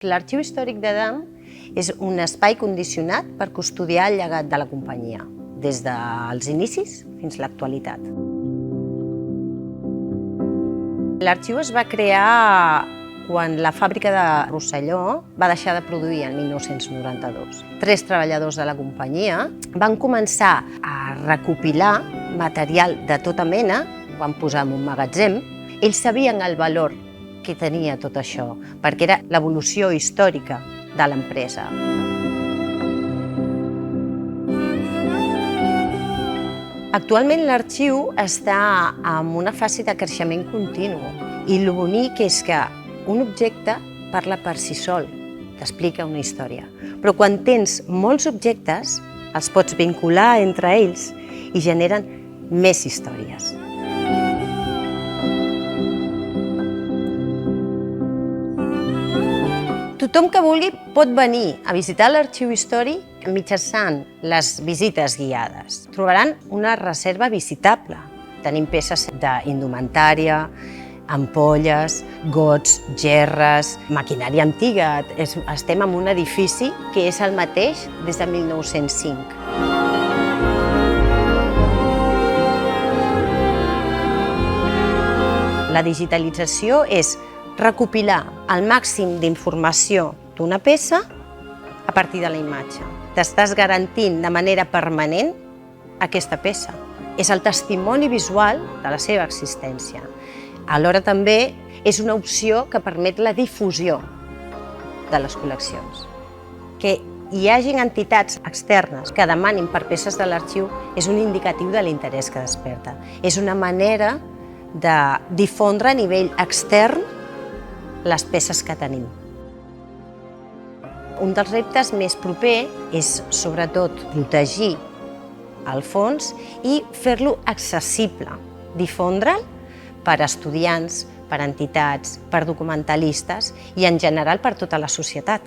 L'Arxiu Històric d'Edam és un espai condicionat per custodiar el llegat de la companyia, des dels inicis fins a l'actualitat. L'arxiu es va crear quan la fàbrica de Rosselló va deixar de produir el 1992. 3 treballadors de la companyia van començar a recopilar material de tota mena, ho van posar en un magatzem. Ells sabien el valor que tenia tot això, perquè era l'evolució històrica de l'empresa. Actualment l'arxiu està en una fase de creixement continu i el bonic és que un objecte parla per si sol, t'explica una història. Però quan tens molts objectes, els pots vincular entre ells i generen més històries. Tothom que vulgui pot venir a visitar l'arxiu històric mitjançant les visites guiades. Trobaran una reserva visitable. Tenim peces d'indumentària, ampolles, gots, gerres, maquinària antiga. Estem en un edifici que és el mateix des de 1905. La digitalització és recopilar el màxim d'informació d'una peça a partir de la imatge. T'estàs garantint de manera permanent aquesta peça. És el testimoni visual de la seva existència. Alhora també és una opció que permet la difusió de les col·leccions. Que hi hagin entitats externes que demanin per peces de l'arxiu és un indicatiu de l'interès que desperta. És una manera de difondre a nivell extern les peces que tenim. Un dels reptes més proper és, sobretot, protegir el fons i fer-lo accessible, difondre'l per a estudiants, per a entitats, per a documentalistes i, en general, per a tota la societat.